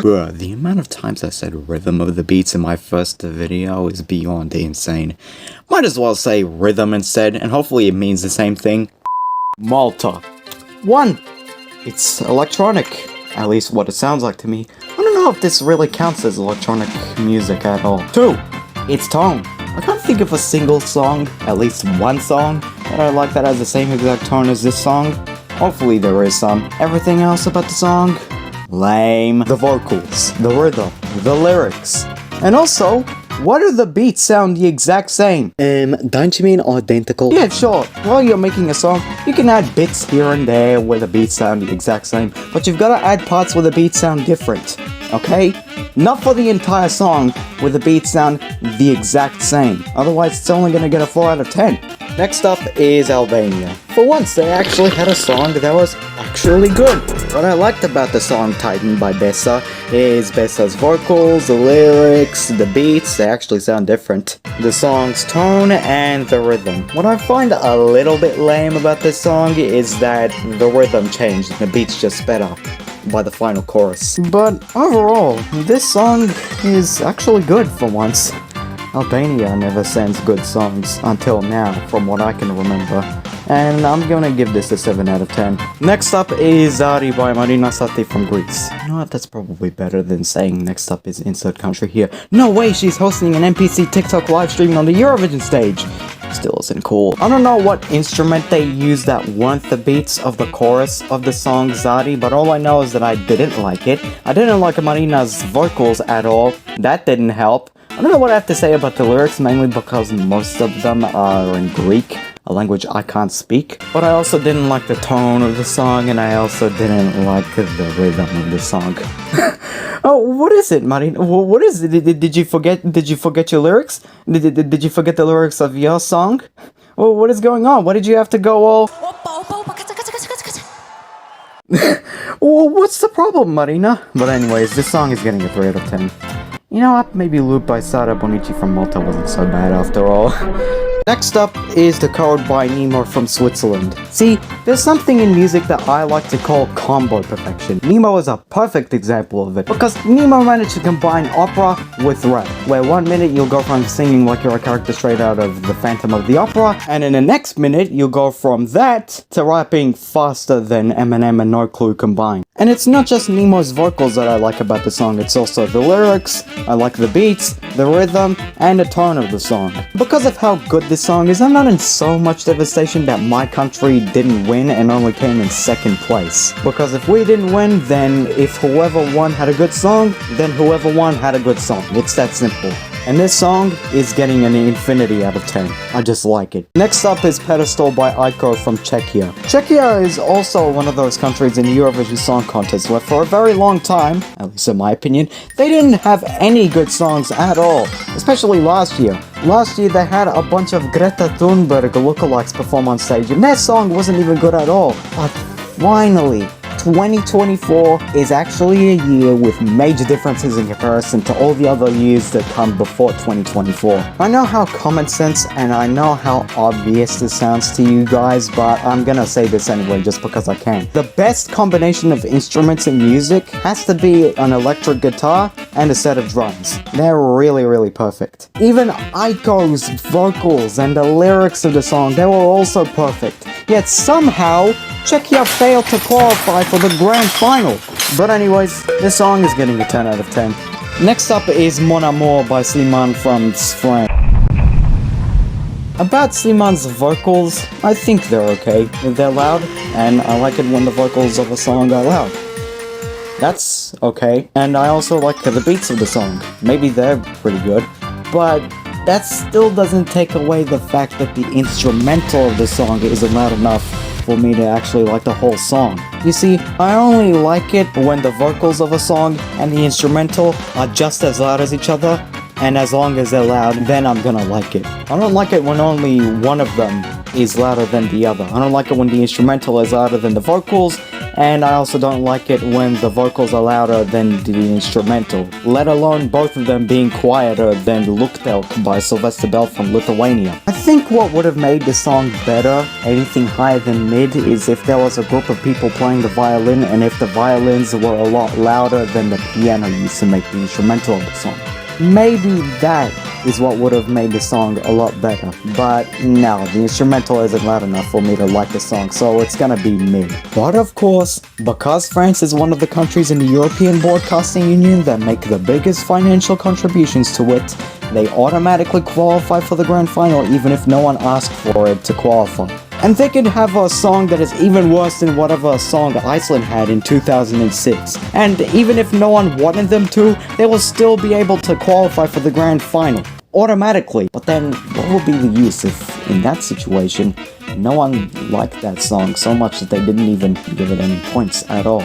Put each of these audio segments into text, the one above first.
Bruh, the amount of times I said rhythm of the beats in my first video is beyond insane. Might as well say rhythm instead, and hopefully it means the same thing. Malta. 1. It's electronic. At least what it sounds like to me. I don't know if this really counts as electronic music at all. 2. It's tone. I can't think of a single song, at least one song, that I like that has the same exact tone as this song. Hopefully there is some. Everything else about the song? Lame. The vocals, the rhythm, the lyrics. And also, why do the beats sound the exact same? Don't you mean identical? Yeah, sure. While you're making a song, you can add bits here and there where the beats sound the exact same, but you've got to add parts where the beats sound different, okay? Not for the entire song where the beats sound the exact same. Otherwise, it's only gonna get a 4 out of 10. Next up is Albania. For once, they actually had a song that was actually good. What I liked about the song Titan by Besa is Besa's vocals, the lyrics, the beats, they actually sound different. The song's tone and the rhythm. What I find a little bit lame about this song is that the rhythm changed and the beats just sped up by the final chorus. But overall, this song is actually good for once. Albania never sends good songs until now, from what I can remember, and I'm gonna give this a 7 out of 10. Next up is Zari by Marina Sati from Greece. You know what, that's probably better than saying next up is insert country here. No way, she's hosting an NPC TikTok livestream on the Eurovision stage! Still isn't cool. I don't know what instrument they used that weren't the beats of the chorus of the song Zari, but all I know is that I didn't like it. I didn't like Marina's vocals at all. That didn't help. I don't know what I have to say about the lyrics, mainly because most of them are in Greek, a language I can't speak. But I also didn't like the tone of the song, and I also didn't like the rhythm of the song. Oh, what is it, Marina? What is it? Did you forget your lyrics? Did you forget the lyrics of your song? Well, what is going on? Why did you have to go all... Well, what's the problem, Marina? But anyways, this song is getting a 3 out of 10. You know what, maybe Loop by Sara Bonici from Malta wasn't so bad after all. Next up is The Code by Nemo from Switzerland. See, there's something in music that I like to call combo perfection. Nemo is a perfect example of it, because Nemo managed to combine opera with rap, where 1 minute you'll go from singing like you're a character straight out of The Phantom of the Opera, and in the next minute you'll go from that to rapping faster than Eminem and No Clue combined. And it's not just Nemo's vocals that I like about the song, it's also the lyrics, I like the beats, the rhythm, and the tone of the song. Because of how good this song is, I'm not in so much devastation that my country didn't win and only came in 2nd place. Because if we didn't win, then if whoever won had a good song, then whoever won had a good song. It's that simple. And this song is getting an infinity out of 10. I just like it. Next up is Pedestal by Aiko from Czechia. Czechia is also one of those countries in the Eurovision Song Contest where for a very long time, at least in my opinion, they didn't have any good songs at all. Especially last year. Last year they had a bunch of Greta Thunberg lookalikes perform on stage and their song wasn't even good at all. But finally, 2024 is actually a year with major differences in comparison to all the other years that come before 2024. I know how common sense and I know how obvious this sounds to you guys, but I'm gonna say this anyway just because I can. The best combination of instruments in music has to be an electric guitar and a set of drums. They're really, really perfect. Even Aiko's vocals and the lyrics of the song, they were also perfect. Yet somehow, Czechia failed to qualify for the grand final. But anyways, this song is getting a 10 out of 10. Next up is Mon Amour by Slimane from France. About Slimane's vocals, I think they're okay. They're loud, and I like it when the vocals of a song are loud. That's okay. And I also like the beats of the song. Maybe they're pretty good. But that still doesn't take away the fact that the instrumental of the song isn't loud enough for me to actually like the whole song. You see, I only like it when the vocals of a song and the instrumental are just as loud as each other, and as long as they're loud, then I'm gonna like it. I don't like it when only one of them is louder than the other. I don't like it when the instrumental is louder than the vocals, and I also don't like it when the vocals are louder than the instrumental, let alone both of them being quieter than Luktelk by Sylvester Bell from Lithuania. I think what would have made the song better, anything higher than mid, is if there was a group of people playing the violin and if the violins were a lot louder than the piano used to make the instrumental of the song. Maybe that is what would have made the song a lot better, but no, the instrumental isn't loud enough for me to like the song, so it's gonna be mid. But of course, because France is one of the countries in the European Broadcasting Union that make the biggest financial contributions to it, they automatically qualify for the grand final even if no one asked for it to qualify. And they could have a song that is even worse than whatever song Iceland had in 2006. And even if no one wanted them to, they will still be able to qualify for the grand final. Automatically. But then, what would be the use if, in that situation, no one liked that song so much that they didn't even give it any points at all?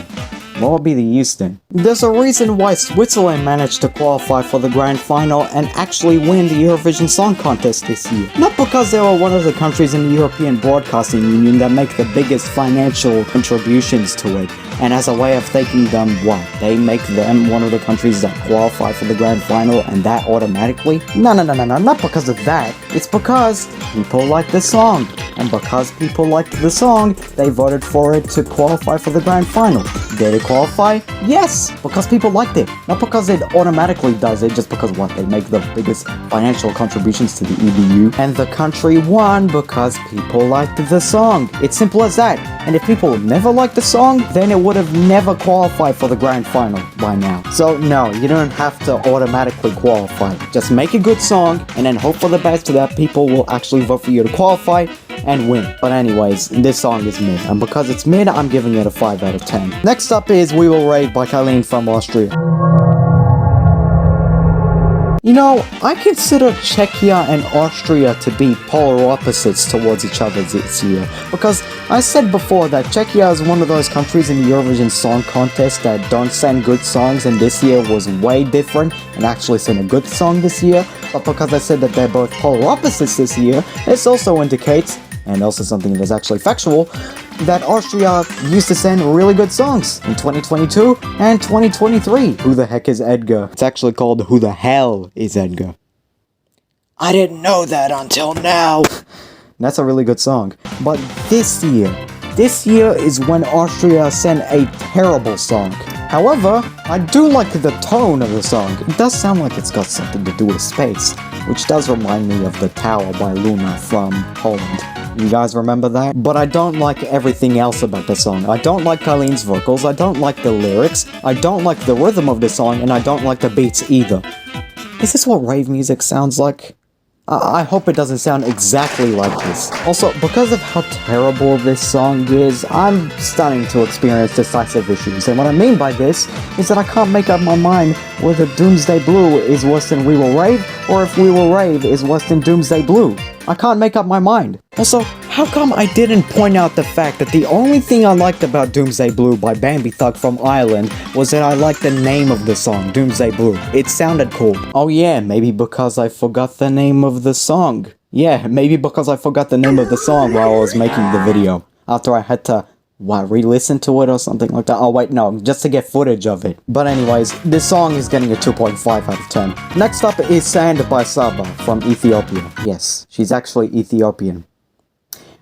What would be the use then? There's a reason why Switzerland managed to qualify for the grand final and actually win the Eurovision Song Contest this year. Not because they were one of the countries in the European Broadcasting Union that make the biggest financial contributions to it, and as a way of thanking them, what? They make them one of the countries that qualify for the grand final and that automatically? No, not because of that. It's because people like the song. And because people liked the song, they voted for it to qualify for the grand final. Did it qualify? Yes! Because people liked it. Not because it automatically does it, just because what? They make the biggest financial contributions to the EBU. And the country won because people liked the song. It's simple as that. And if people never liked the song, then it would have never qualified for the grand final by now. So no, you don't have to automatically qualify. Just make a good song and then hope for the best that people will actually vote for you to qualify and win. But anyways, this song is mid, and because it's mid, I'm giving it a 5 out of 10. Next up is We Will Rave by Colleen from Austria. You know, I consider Czechia and Austria to be polar opposites towards each other this year, because I said before that Czechia is one of those countries in the Eurovision Song Contest that don't send good songs, and this year was way different and actually sent a good song this year. But because I said that they're both polar opposites this year, this also indicates, and also something that is actually factual, that Austria used to send really good songs in 2022 and 2023. Who the heck is Edgar? It's actually called Who the Hell is Edgar? I didn't know that until now. That's a really good song. But this year is when Austria sent a terrible song. However, I do like the tone of the song. It does sound like it's got something to do with space, which does remind me of The Tower by Luna from Poland. You guys remember that? But I don't like everything else about the song. I don't like Colleen's vocals, I don't like the lyrics, I don't like the rhythm of the song, and I don't like the beats either. Is this what rave music sounds like? I hope it doesn't sound exactly like this. Also, because of how terrible this song is, I'm starting to experience decisive issues, and what I mean by this is that I can't make up my mind whether Doomsday Blue is worse than We Will Rave, or if We Will Rave is worse than Doomsday Blue. I can't make up my mind. Also, how come I didn't point out the fact that the only thing I liked about Doomsday Blue by Bambi Thug from Ireland was that I liked the name of the song, Doomsday Blue. It sounded cool. Oh yeah, maybe because I forgot the name of the song. Yeah, maybe because I forgot the name of the song while I was making the video. After I had to, re-listen to it or something like that? Oh wait, no, just to get footage of it. But anyways, this song is getting a 2.5 out of 10. Next up is Sand by Saba from Ethiopia. Yes, she's actually Ethiopian,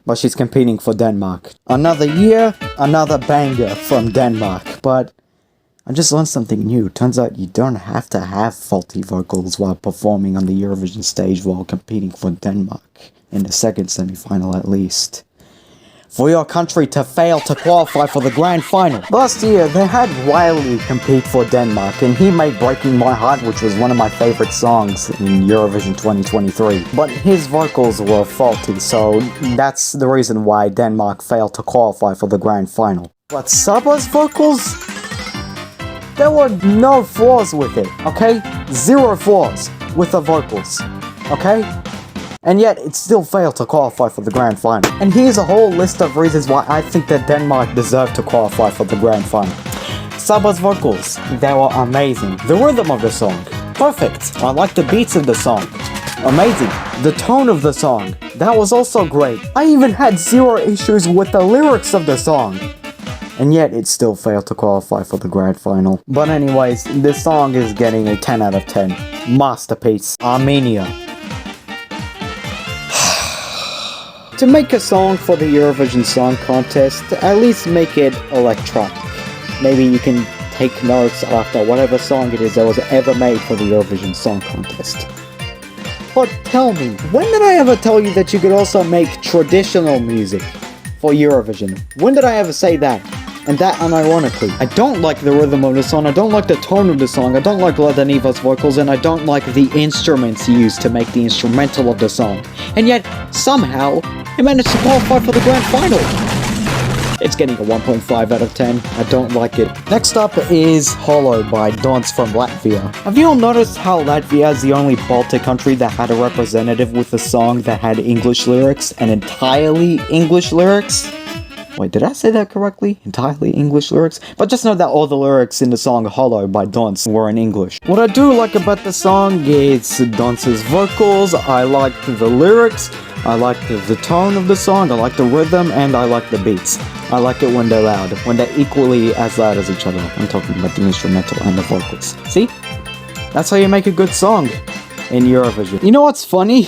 but she's competing for Denmark. Another year, another banger from Denmark. But I just learned something new. Turns out you don't have to have faulty vocals while performing on the Eurovision stage while competing for Denmark, in the second semi-final at least, for your country to fail to qualify for the grand final. Last year, they had Riley compete for Denmark, and he made Breaking My Heart, which was one of my favorite songs in Eurovision 2023. But his vocals were faulty, so that's the reason why Denmark failed to qualify for the grand final. But Saba's vocals? There were no flaws with it, okay? 0 flaws with the vocals, okay? And yet, it still failed to qualify for the grand final. And here's a whole list of reasons why I think that Denmark deserved to qualify for the grand final. Saba's vocals, they were amazing. The rhythm of the song, perfect. I like the beats of the song, amazing. The tone of the song, that was also great. I even had 0 issues with the lyrics of the song. And yet, it still failed to qualify for the grand final. But anyways, this song is getting a 10 out of 10. Masterpiece. Armenia. to make a song for the Eurovision Song Contest, at least make it electronic. Maybe you can take notes after whatever song it is that was ever made for the Eurovision Song Contest. But tell me, when did I ever tell you that you could also make traditional music for Eurovision? When did I ever say that? And that unironically. I don't like the rhythm of the song, I don't like the tone of the song, I don't like Ladaniva's vocals, and I don't like the instruments used to make the instrumental of the song. And yet, somehow, it managed to qualify for the grand final! It's getting a 1.5 out of 10. I don't like it. Next up is Hollow by Dons from Latvia. Have you all noticed how Latvia is the only Baltic country that had a representative with a song that had English lyrics, and entirely English lyrics? Wait, did I say that correctly? Entirely English lyrics? But just know that all the lyrics in the song Hollow by Dons were in English. What I do like about the song is Dons' vocals, I like the lyrics, I like the tone of the song, I like the rhythm, and I like the beats. I like it when they're loud, when they're equally as loud as each other. I'm talking about the instrumental and the vocals. See? That's how you make a good song in Eurovision. You know what's funny?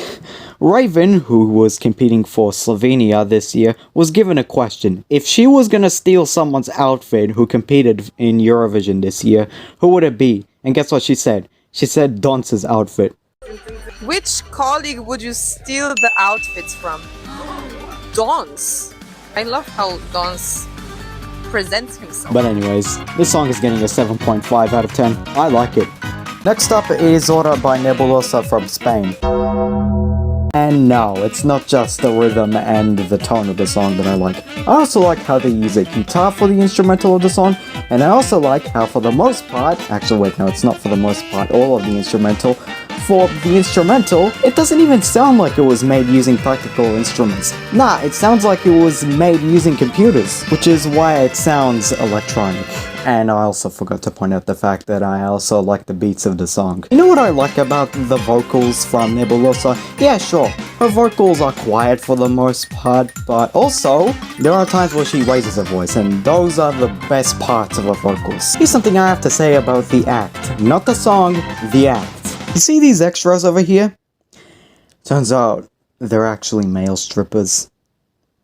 Raven, who was competing for Slovenia this year, was given a question. If she was gonna steal someone's outfit who competed in Eurovision this year, who would it be? And guess what she said? She said Dons' outfit. Which colleague would you steal the outfits from? Dons. I love how Dons presents himself. But anyways, this song is getting a 7.5 out of 10. I like it. Next up is Ora by Nebulosa from Spain. And no, it's not just the rhythm and the tone of the song that I like. I also like how they use a guitar for the instrumental of the song, and I also like how for the most part, actually wait, no, it's not for the most part, all of the instrumental, for the instrumental, it doesn't even sound like it was made using practical instruments. Nah, it sounds like it was made using computers, which is why it sounds electronic. And I also forgot to point out the fact that I also like the beats of the song. You know what I like about the vocals from Nebulosa? Yeah, sure, her vocals are quiet for the most part, but also, there are times where she raises her voice, and those are the best parts of her vocals. Here's something I have to say about the act. Not the song, the act. You see these extras over here? Turns out, they're actually male strippers.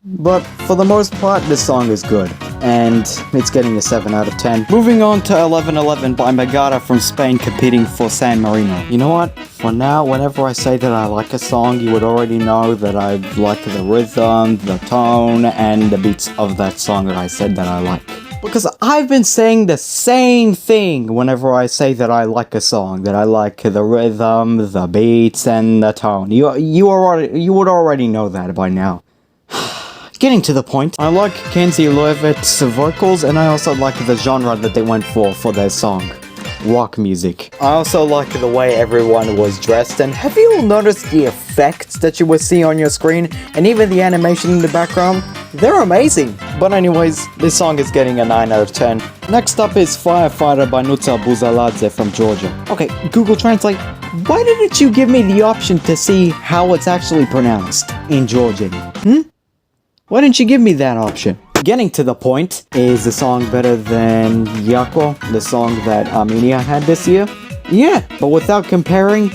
But for the most part, this song is good, and it's getting a 7 out of 10. Moving on to 1111 by Megara from Spain competing for San Marino. You know what? For now, whenever I say that I like a song, you would already know that I like the rhythm, the tone, and the beats of that song that I said that I like. Because I've been saying the same thing whenever I say that I like a song, that I like the rhythm, the beats, and the tone. You would already know that by now. Getting to the point, I like Kenzie Loewitt's vocals, and I also like the genre that they went for their song. Rock music. I also like the way everyone was dressed, and have you all noticed the effects that you will see on your screen, and even the animation in the background? They're amazing! But anyways, this song is getting a 9 out of 10. Next up is Firefighter by Nuca Buzaladze from Georgia. Okay, Google Translate, why didn't you give me the option to see how it's actually pronounced in Georgian? Why didn't you give me that option? Getting to the point, is the song better than Yako, the song that Armenia had this year? Yeah, but without comparing,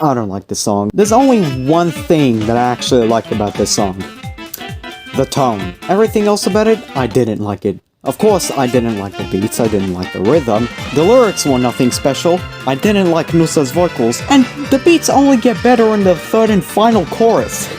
I don't like the song. There's only one thing that I actually like about this song. The tone. Everything else about it, I didn't like it. Of course, I didn't like the beats, I didn't like the rhythm. The lyrics were nothing special. I didn't like Nusa's vocals, and the beats only get better in the third and final chorus.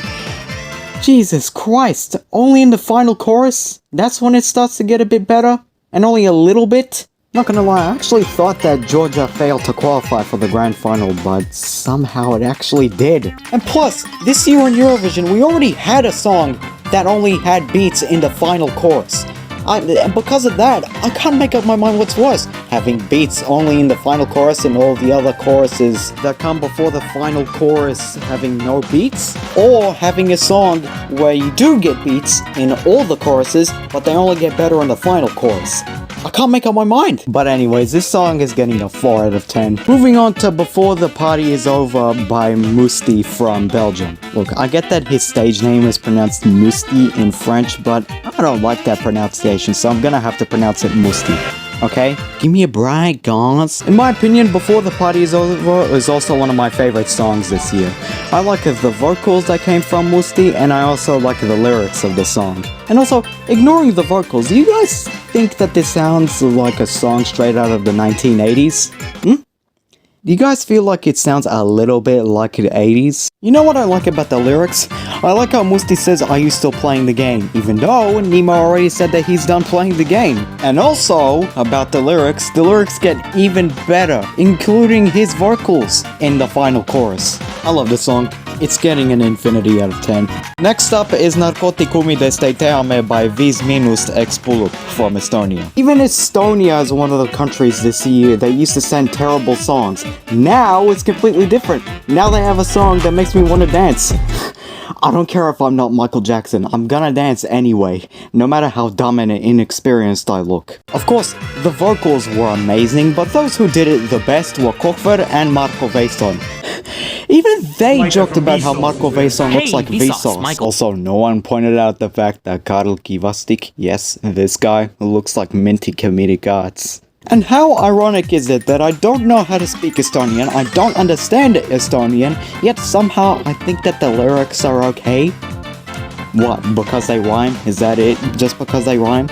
Jesus Christ, only in the final chorus? That's when it starts to get a bit better? And only a little bit? Not gonna lie, I actually thought that Georgia failed to qualify for the grand final, but somehow it actually did. And plus, this year in Eurovision, we already had a song that only had beats in the final chorus. And because of that, I can't make up my mind what's worse. Having beats only in the final chorus and all the other choruses that come before the final chorus having no beats? Or having a song where you do get beats in all the choruses, but they only get better in the final chorus. I can't make up my mind. But anyways, this song is getting a 4 out of 10. Moving on to Before the Party is Over by Musti from Belgium. Look, I get that his stage name is pronounced Musti in French, but I don't like that pronunciation, so I'm gonna have to pronounce it Musti. Okay? Give me a break, guys. In my opinion, Before the Party is Over is also one of my favorite songs this year. I like the vocals that came from Musti, and I also like the lyrics of the song. And also, ignoring the vocals, do you guys think that this sounds like a song straight out of the 1980s? Do you guys feel like it sounds a little bit like the 80s? You know what I like about the lyrics? I like how Musti says, "Are you still playing the game?" Even though Nemo already said that he's done playing the game. And also, about the lyrics get even better, including his vocals in the final chorus. I love this song. It's getting an infinity out of 10. Next up is Narkotikumi deste teame by Viis Minust Expuluk from Estonia. Even Estonia is one of the countries this year that used to send terrible songs. Now it's completely different. Now they have a song that makes me want to dance. I don't care if I'm not Michael Jackson, I'm gonna dance anyway, no matter how dumb and inexperienced I look. Of course, the vocals were amazing, but those who did it the best were Kokver and Marko Veison. Even they joked about how Marko Veison looks like Vsauce. Also, no one pointed out the fact that Karl Kivastik, yes, this guy, looks like Minty Comedic Arts. And how ironic is it that I don't know how to speak Estonian, I don't understand Estonian, yet somehow I think that the lyrics are okay? What, because they rhyme? Is that it? Just because they rhyme?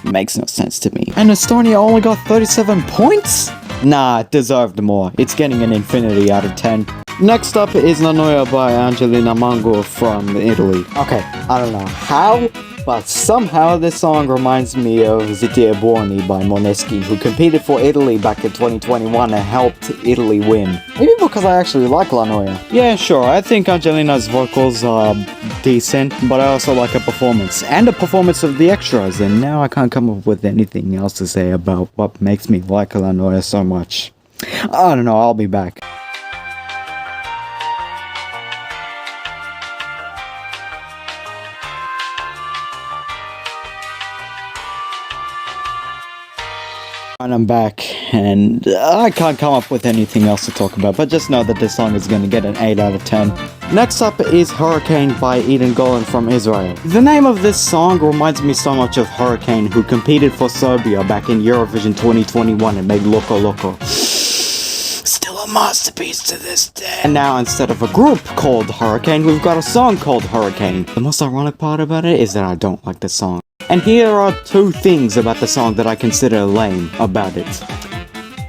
Makes no sense to me. And Estonia only got 37 points? Nah, it deserved more. It's getting an infinity out of 10. Next up is La Noia by Angelina Mango from Italy. Okay, I don't know how, but somehow this song reminds me of Zitti e Buoni by Moneschi, who competed for Italy back in 2021 and helped Italy win. Maybe because I actually like La Noia. Yeah, sure, I think Angelina's vocals are decent, but I also like her performance, and the performance of the extras, and now I can't come up with anything else to say about what makes me like La Noia so much. I don't know, I'll be back. And I'm back, and I can't come up with anything else to talk about, but just know that this song is gonna get an 8 out of 10. Next up is Hurricane by Eden Golan from Israel. The name of this song reminds me so much of Hurricane, who competed for Serbia back in Eurovision 2021 and made Loco Loco. Still a masterpiece to this day. And now, instead of a group called Hurricane, we've got a song called Hurricane. The most ironic part about it is that I don't like the song. And here are two things about the song that I consider lame about it.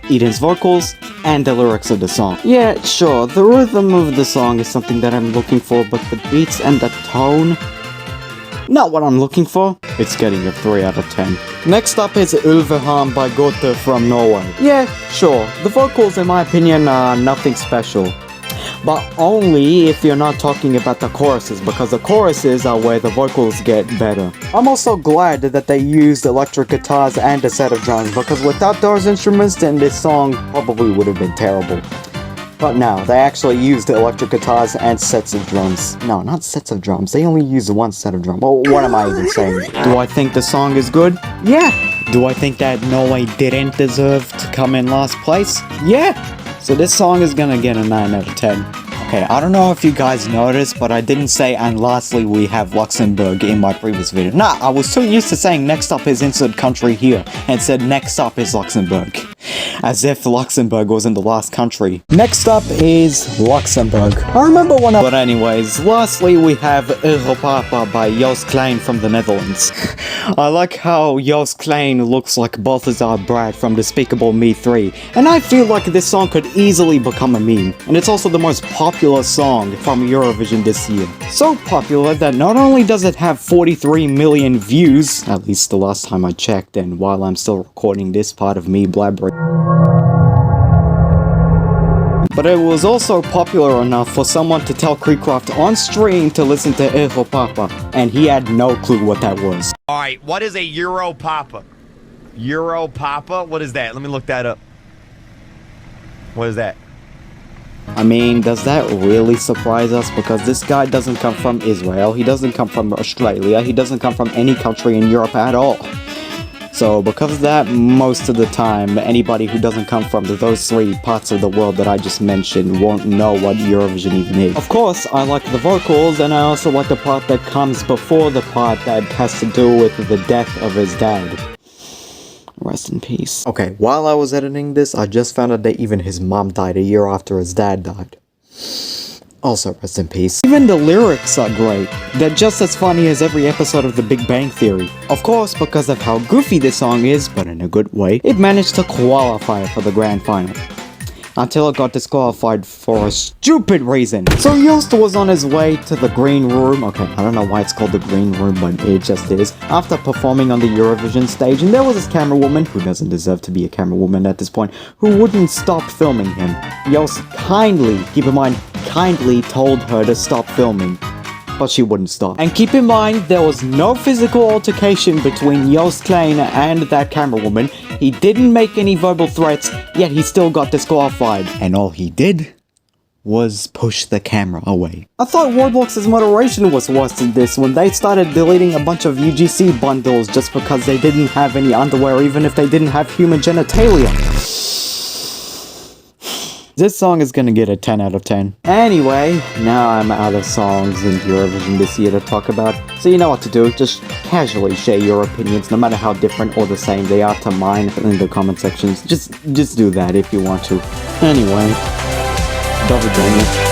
Eden's vocals and the lyrics of the song. Yeah, sure, the rhythm of the song is something that I'm looking for, but the beats and the tone, not what I'm looking for. It's getting a 3 out of 10. Next up is Ulvehan by Gote from Norway. Yeah, sure, the vocals in my opinion are nothing special. But only if you're not talking about the choruses, because the choruses are where the vocals get better. I'm also glad that they used electric guitars and a set of drums, because without those instruments, then this song probably would have been terrible. But no, they actually used electric guitars and sets of drums. No, not sets of drums, they only used one set of drums. Well, what am I even saying? Do I think the song is good? Yeah. Do I think that Norway didn't deserve to come in last place? Yeah. So this song is gonna get a 9 out of 10. Okay, I don't know if you guys noticed, but I didn't say "and lastly we have Luxembourg" in my previous video. Nah, I was too used to saying "next up is insert country here" and said "next up is Luxembourg." As if Luxembourg wasn't the last country. Next up is Luxembourg. I remember one of— But anyways, lastly we have Europapa by Joost Klein from the Netherlands. I like how Joost Klein looks like Balthazar Brad from Despicable Me 3, and I feel like this song could easily become a meme. And it's also the most popular song from Eurovision this year. So popular that not only does it have 43 million views, at least the last time I checked, and while I'm still recording this part of me blabbering, but it was also popular enough for someone to tell Creecraft on stream to listen to Europapa, and he had no clue what that was. Alright, what is a Europapa? Europapa? What is that? Let me look that up. What is that? I mean, does that really surprise us? Because this guy doesn't come from Israel, he doesn't come from Australia, he doesn't come from any country in Europe at all. So because of that, most of the time, anybody who doesn't come from those three parts of the world that I just mentioned won't know what Eurovision even is. Of course, I like the vocals, and I also like the part that comes before the part that has to do with the death of his dad. Rest in peace. Okay, while I was editing this, I just found out that even his mom died a year after his dad died. Also, rest in peace. Even the lyrics are great. They're just as funny as every episode of The Big Bang Theory. Of course, because of how goofy this song is, but in a good way, it managed to qualify for the grand final. Until it got disqualified for a stupid reason. So Yost was on his way to the green room. Okay, I don't know why it's called the green room, but it just is. After performing on the Eurovision stage, and there was this camera woman, who doesn't deserve to be a camera woman at this point, who wouldn't stop filming him. Yost kindly, keep in mind, kindly told her to stop filming. But she wouldn't stop. And keep in mind, there was no physical altercation between Joost Klein and that camera woman. He didn't make any verbal threats, yet he still got disqualified. And all he did was push the camera away. I thought Roblox's moderation was worse than this when they started deleting a bunch of UGC bundles just because they didn't have any underwear, even if they didn't have human genitalia. This song is gonna get a 10 out of 10. Anyway, now I'm out of songs in Eurovision this year to talk about, so you know what to do. Just casually share your opinions, no matter how different or the same they are to mine, in the comment sections. Just do that if you want to. Anyway, do widzenia.